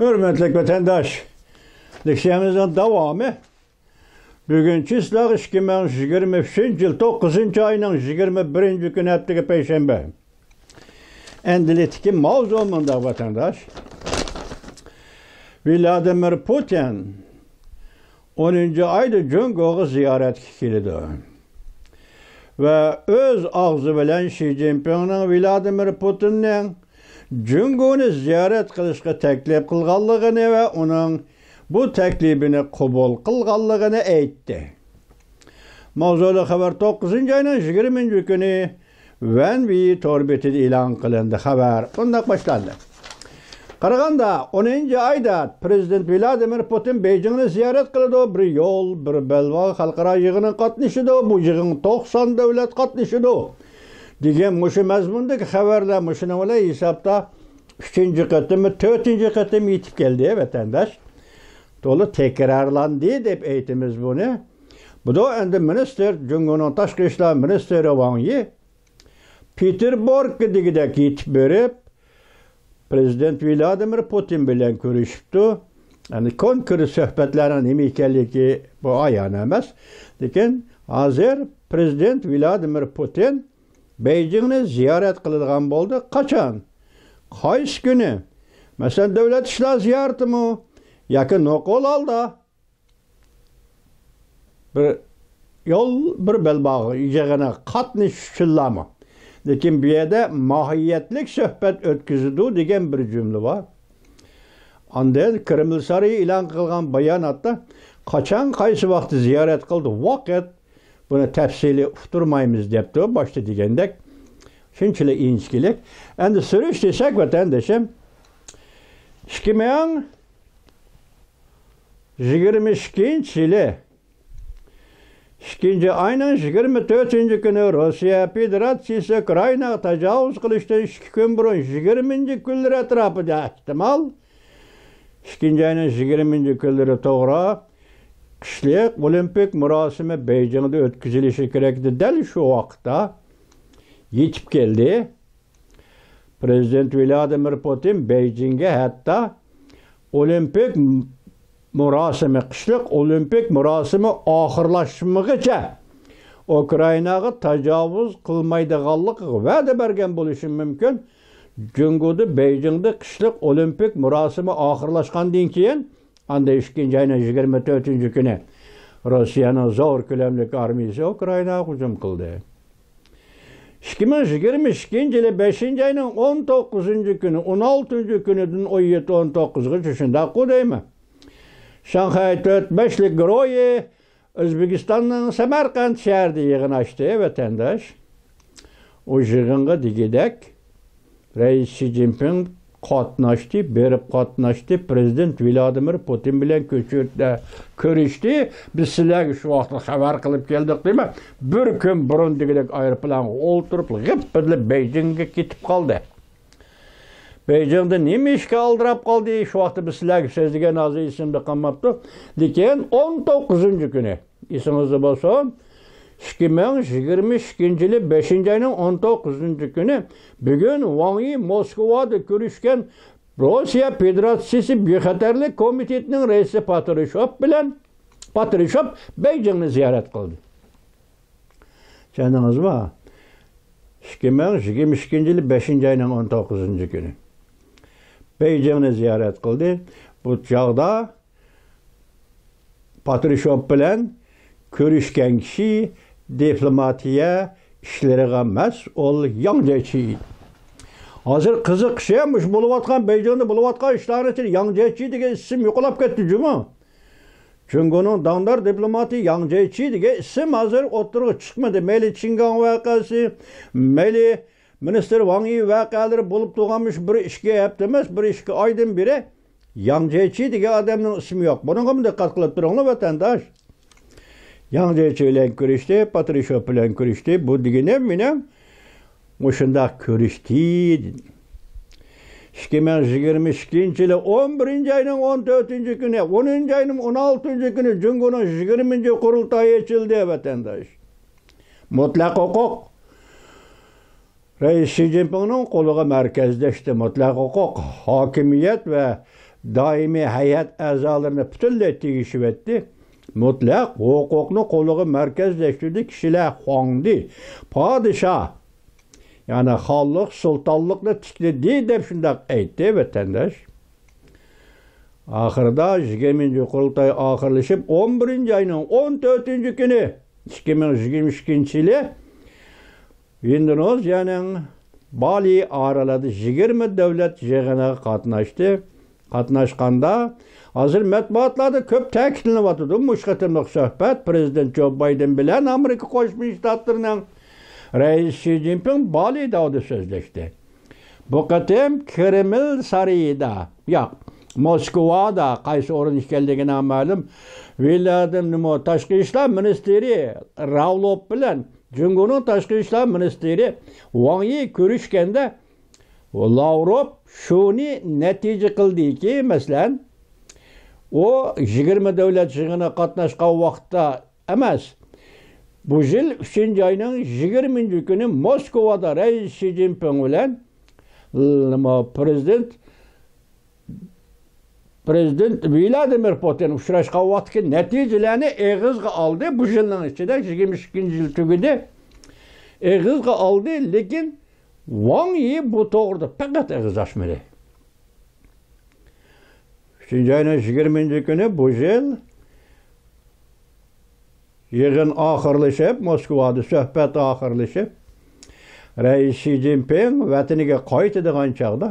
Hürmetli vatandaş, leksiyamızın devamı bugünkü ıslaq 2023 yıl 9. ayının 21. günü haftaga Perşembe. Endiletki mavzumunda vatandaş, Vladimir Putin 10. ayda Cungo'yu ziyaret kilidi. Ve öz ağzı bilen Xi Jinping'in Vladimir Putin'in Cungo'nu ziyaret kılışqa teklif kılganlığını ve onun bu teklifini kabul kılganlığını aytdı. Mavzulu haber 9. ayının 20. günü Wenbi torbetide ilan kılındı haber. Bundan başlandı. Qaraganda 10. ayda Prezident Vladimir Putin Beijing'ni ziyaret kıldı. Bir yol, bir belva halkara yığının katnışıdı. Bu yığın 90 devlet katnışıdı. Degen muşu mazmundaki haberle muşuna öyle hesapta 3. katımı, 4. katımı yetip geldi vatandaş. Dolu tekrarlandı deyip eğitimiz bunu. Bu da endi minister, Cungo'nun Taşqı İşler Ministeri Wang Yi Peterburg'a gidip berip Prezident Vladimir Putin bilen görüşüptü. Yani konkret söhbetlerin nemi ekanligi bu ayan emas. Lekin hazır Prezident Vladimir Putin Beijing'ni ziyaret kıladigan boldu. Qachon? Qaysi günü? Mesela devlet işler ziyareti mi? Yakın nokol aldı. Bir yol bir belbağı icagana qatnışçılamı. Lekin bu yerda mahiyetlik söhbet ötküzüdü degan bir cümle var. Anda Kreml sarayı ilan kılgan bayanatda qachon qaysi vaqt ziyaret kıldı vaqt buni tafsili uqtirmaymiz debdi başta degandek. Shunchalik inchkilik. Endi surish desak vatandoshim 2022 yılı 2. ayının 24. günü Rusya Federasyası Ukrayna tecavüz kılıştan 2 gün burun 20. günler etrafıda ihtimal 2. ayının 20. günleri toğra kışlık olimpik murasimi Beijing'de ötküzülüşü gerekti. Del şu vaqtda yetip geldi. Prezident Vladimir Putin Beijing'e hatta olimpik murasimi, kışlık olimpik murasimi ahırlaşmıgıca Ukraynaga tecavüz kılmaydiganlık va'da bergen bo'lishi mumkin. Cungo'da Beijing'de kışlık olimpik murasimi ahırlaşgandan keyin anda 2. ayının 24. günü Rusya'nın zor ko'lamlik armiyasi Ukraynaga hujum qildi. 2022 yılı 5. ayının 19. günü 16. günüdün 17-19'ı şunda qudaymi. Şanghay 4-5'lik Groye Özbekistan'ın Samarkand şehrinde yığın açtı vatandaş. O yığınga digidek Reis Xi Jinping qatnaştı, berip qatnaştı. Prezident Vladimir Putin bilen görüştü. Biz sizlerge şu vaqtda xabar qilib keldik değil mi? Bir gün burun digidek aeroplan olturup gıp Beijing'e ketip kaldı. Beijing'de neme işe aldırıp kaldı? Şu vaqtda biz sizlerge sözlügen azı isimde kalmaptı. Lekin 19. günü isimizde bolsun 2022 yılı 5. ayının 19. günü bugün Wang Yi Moskova'da görüşken Rusya Federasyası Bexaterlik Komitetinin reisi Patrushev Beijing'ni ziyaret kıldı. Çendiniz mi? 2022 yılı 5. ayının 19. günü Beijing'ni ziyaret kıldı. Bu çağda Patrushev bilen görüşken kişi diplomatiya işleriga mas'ul Yang Jiechi. Hazır kızık şeymiş buluvatkan Beijing'de buluvatkan işler için Yang Jiechi degan isim yo'qolab ketdi juma. Cungo'nun dandar diplomati Yang Jiechi degan isim hazır o'tirg'i chiqmadi. Mayli Chingan voqeasi, mayli minister Wang Yi voqealari bo'lib turganmish bir ishga hafta emas, bir ishga oydan beri Yang Jiechi degan odamning ismi yo'q. Bunga ham diqqat qilib turinglar vatandosh. Yang Jiechi bilen görüştü, Patrushev bilen görüştü. Bu deginem minem oşunda görüştü. 2022 yılı 11. ayının 14. günü, 10. ayının 16. günü Cungo'nun 20. kurultayı açıldı vatandaş. Mutlak hukuk. Reis Xi Jinping'in koluğa merkezleşti. Mutlak hukuk, hakimiyet ve daimi hayat a'zolarini butunlay tegishib etdi. Mutlaq huquqni qo'liga markazlashtirdi kishilar xondi, podshoh, ya'ni xonlik, sultonlikni tikladi deb shunday aytdi vatandosh. Oxirida 20-qurultoy oxirlashib 11-oyning 14-kuni 2022-yili Indoneziyaning Bali oralida 20 davlat yig'iniga qatnashganda hozir matbuotlarda ko'p ta'kidlanyapti. Mushqatimliq suhbat Prezident Joe Biden bilan Amerika Qo'shma Shtatlarining Rais Xi Jinping Balida so'zlashdi. Bu qatim Kreml sarayida, yo'q, Moskvada qaysi o'rin ekanligi noma'lum. Vladimir tashqi ishlar ministri Lavrov bilan Jungoning tashqi ishlar ministri Wang Yi ko'rishganda Lavrov shuni natija qildiki, masalan, o 20 davlat yig'iniga qatnashgan vaqtda emas, bu yil 3-oyning 20-kuni Moskvada Rais Xi Jinping bilan Prezident Vladimir Putin uchrashgan vaqtdagi natijalarni eg'izga oldi. Bu yilning ichida 22-yil tugadi. Eg'izga oldi, lekin Wang Yi bu to'g'rida faqat eg'iz ochmadi. 3-oyning 20-kuni bu yil yig'in oxirlashib, Moskvada suhbat oxirlashib, Rais Xi Jinping vataniga qaytadigan chog'da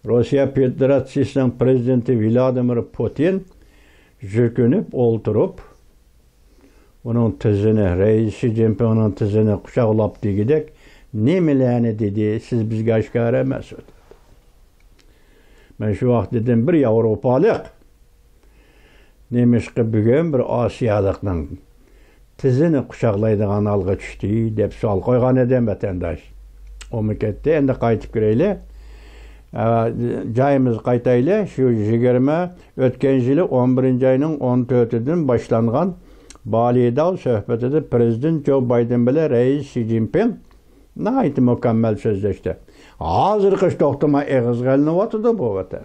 Rossiya Federatsiyasining prezidenti Vladimir Putin jükunib o'ltirib, uning tizini, Rais Xi Jinpingning tizini quchoqlab degidek, nimalarni dedi, siz bizga oshkora emas. Men shu vaqt dedim, bir Yevropalik nemishqi bugun bir Osiyolikning tizini quchoqlaydigan alg'a tushdi deb savol qo'ygan edim vatandosh. O ketdi, endi qaytib kiraylik. Joyimiz qaytayli, shu 20 o'tgan yili 11-oyning 14-idan boshlangan Balida suhbatida Prezident Joe Biden bilan Rais Xi Jinping nihoyat mukammal so'zlashdi. Hozirgi to'xtama eg'izga ilinyapti bu vatan.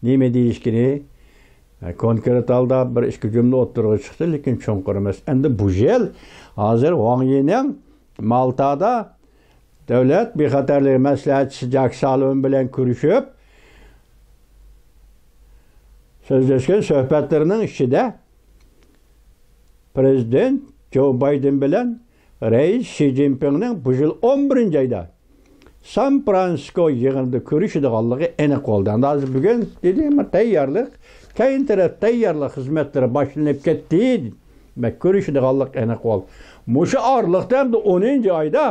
Nima deyishkini konkret holda bir ikki jumla o'tirg'i chiqdi, lekin cho'nqir emas. Endi bu yil hozir Wang Yining Maltada davlat bexatarlik maslahatchisi Jack Sullivan bilan ko'rishib so'zlashgan suhbatlarining ichida Prezident Joe Biden bilan Rais Xi Jinpingning bu yil 11-oyda San Fransisko yig'inida ko'rishadiganligi aniq bo'ldi. Hozir bugun dedim, tayyorlik, keyin taraf tayyorlik xizmatlari boshlanib ketdi. Ko'rishadiganlik aniq bo'ldi. Mushu oraliqda 10-oyda,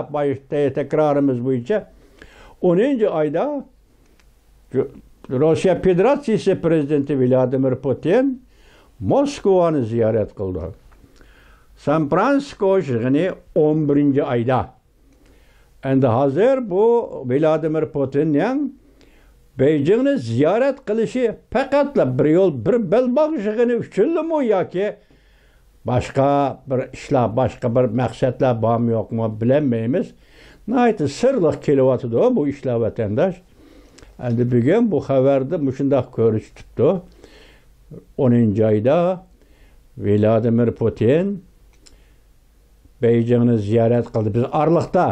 takrorimiz bo'yicha 10-oyda Rossiya Federatsiyasi prezidenti Vladimir Putin Moskvani ziyorat qildi. San Fransisko yig'ini 11-oyda. Endi hozir bu Vladimir Putinning Beijingni ziyorat qilishi faqatla bir yo'l, bir belbog' yig'ini uchunmi yoki boshqa bir ishlar, boshqa bir maqsadlar bormi yo'qmi bilmaymiz. Nihoyat sirliq kelyapti bu ishlar vatandosh. Endi bugun bu xabarda shunday ko'rsatibdi. 10-oyda Vladimir Putin Beijingni ziyorat qildi. Biz oraliqda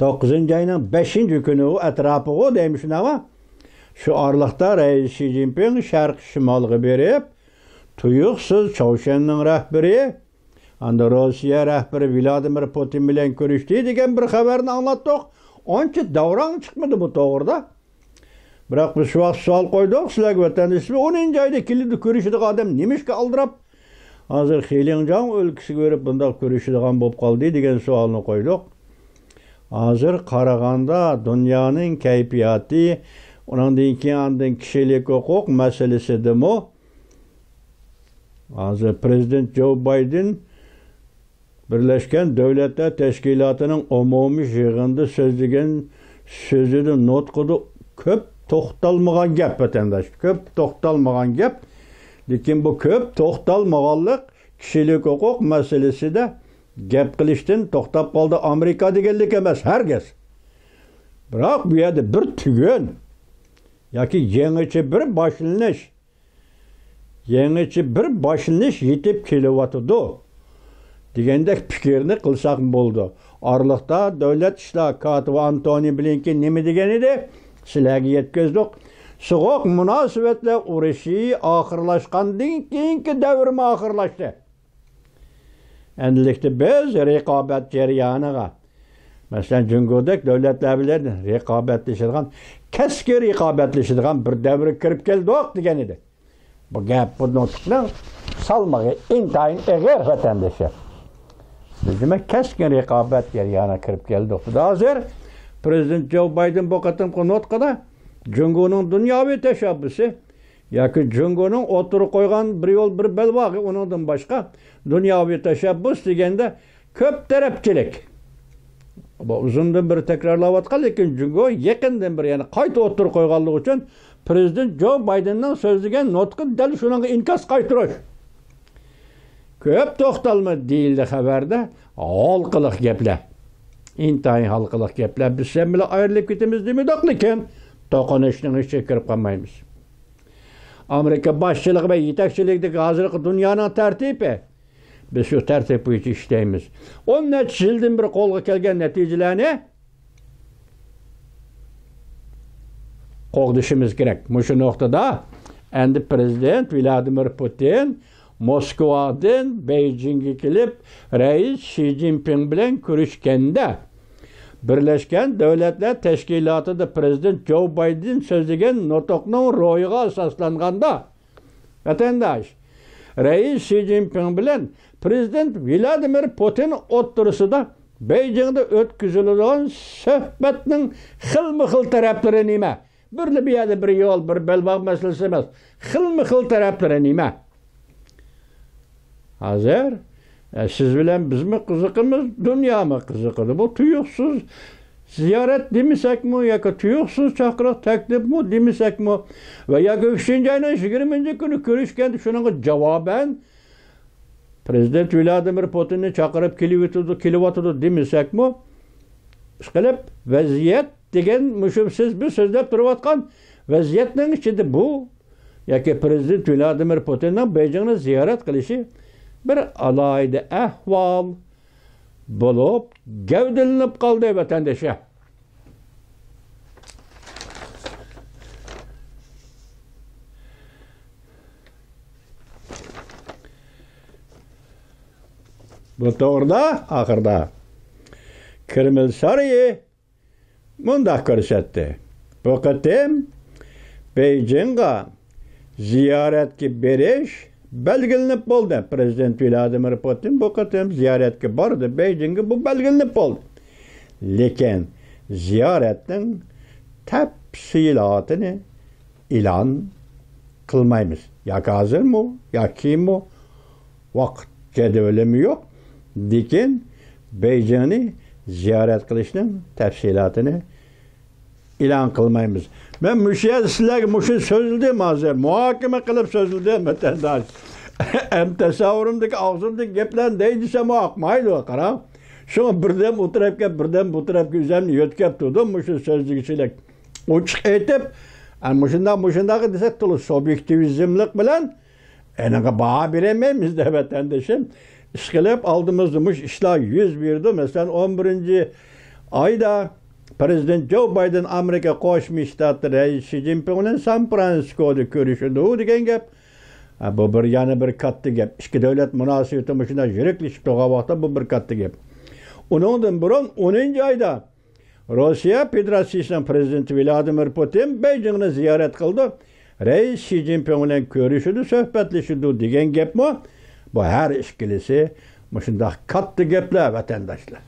9-oyning 5-kuni u atrofiga deymiz ama shu oraliqda Rais Xi Jinping sharq shimolga berib, tuyuqsiz Chavshanning rahbari, endi Rossiya rahbari Vladimir Putin bilan ko'rishdi degan bir xabarni anglatdik. Oncha davron chiqmadi bu to'g'rida. Biroq biz shu vaqt savol qo'ydik sizlarga vatandoshlar, 10-oyda keldi ko'rishadigan odam nimishga aldirab hozir Xilingjon o'lkasiga berib bunday ko'rishadigan bo'lib qoldi degan savolni qo'ydik. Hozir qaraganda dunyoning kayfiyati, undan keyin kishilik huquq masalasidimi? Hozir Prezident Joe Biden Birleşken Devletler Teşkilatı'nın umumiy yig'inida so'zlagan so'zida nutqida ko'p to'xtalmagan gap vatandosh, ko'p to'xtalmagan gap. Lekin bu ko'p to'xtalmaganlik kishilik huquq masalasida gap qilishdan to'xtab qoldi. Amerika deganlik emas, herkes. Biroq bu yerda bir tugun yoki yangicha bir boshlanish yetib kelyotidi degandek fikrni qilsak bo'ldi. Orliqda davlat ishlar kotibi Antoni Blinken nima degan edi? Sizlarga yetkazdik. So'g'oq munosabatlar urushi oxirlashgandan keyingi davrmi oxirlashdi. Endilikda biz raqobat jarayoniga, masalan, Jungodek davlatlar bilan raqobatlashadigan, keskin raqobatlashadigan bir davrga kirib keldik degan edi. Bu gap bu nutqning salmog'i intayin eg'ir vatandoshlar. Biz demak keskin raqobat jarayoniga kirib keldik. Hozir Prezident Joe Biden bu qatimqi nutqida Jungoning dunyoviy tashabbusi yoki Jungoning o'tirib qo'ygan bir yo'l bir belbog'i uningdan boshqa dunyoviy tashabbus deganda ko'p tarafchilik. Bu uzundan bir takrorlayotgan, lekin Jungo yaqindan bir yana qayta o'tirib qo'yganligi uchun Prezident Joe Bidenning so'zlagan nutqi dal shunga inkos qaytirish. Ko'p to'xtalma deyildi xabarda. Halqiliq gaplar. Intayin halqiliq gaplar. Biz sen bilan ayrilib ketamiz demoqlik lekin to'qinishning ichiga kirib qolmaymiz. Amerika boshchiligi va yetakchiligidagi hozirgi dunyoning tartibi. Biz shu tartib bo'yicha ishlaymiz. 10 necha yildan bir qo'lga kelgan natijalarni qo'g'dishimiz kerak. Shu nuqtada endi Prezident Vladimir Putin Moskvadan Beijingga kelib, Rais Xi Jinping bilan ko'rishganda Birleşken Devletler Teşkilatı'da Prezident Joe Biden so'zlagan nutqning ro'yiga asoslanganda vatandosh Rais Xi Jinping bilan Prezident Vladimir Putin o'rtasida Beijingda o'tkaziladigan suhbatning xilma-xil taraflari nima? Bir yerda bir yo'l, bir belbog' masalasi emas. Xilma-xil taraflari nima? Hozir siz bilan bizmi qiziqimiz, dunyomi qiziqadi? Bu tuyuqsiz ziyorat demasakmi yoki tuyuqsiz chaqiriq taklifmi demasakmi va yoki 3-oyning 20-kuni ko'rishganda shuninga javoban Prezident Vladimir Putinni chaqirib kelyotdi demasakmi? Ishqilib vaziyat degan siz bir so'zlab turayotgan vaziyatning ichida bu yoki Prezident Vladimir Putinning Beijingni ziyorat qilishi bir alayda ahvol bo'lib gavdalanib qoldi vatandoshlar. Bu to'g'rida oxirida Kreml saroyi mundaq ko'rsatdi. Bu qatim Beijingga ziyoratga berish belgilanib bo'ldi. Prezident Vladimir Putin bu qatim ziyoratga bordi. Beijingga bu belgilanib bo'ldi. Lekin ziyoratning tafsilotini e'lon qilmaymiz. Yoki hozirmi, yoki vaqt jadvalimi yo'q. Lekin Beijingni ziyorat qilishning tafsilotini e'lon qilmaymiz. Men sizlarga so'zildim hozir, muhokama qilib so'zildim vatandosh. Hem tasavvurimdagi og'zimdagi gaplarni deysam oqmaydi, qarang. Shuni birdan u tarafga, birdan bu tarafga o'zimni yo'tkab turdim, shu so'zligichilik. Ochiq aytib, shunday desa, to'liq subyektivizmlik bilan enaga baho bermaymiz deb vatandoshim. Ishqilib oldimizda ishlar yuz berdi. Masalan, 11-oyda Prezident Joe Biden Amerika Qo'shma Shtatlar Rais Xi Jinping bilan San Fransiskoda ko'rishdi degan gap. Bu yana bir katta gap. Ikki davlat munosabati shunday yiriklashib turgan vaqtda bu bir katta gap. Uningdan burun 10-oyda Rossiya Federatsiyasining prezidenti Vladimir Putin Beijingni ziyorat qildi. Rais Xi Jinping bilan ko'rishdi, suhbatlashdi degan gapmi? Bu har ikkilisi shunday katta gaplar vatandoshlar.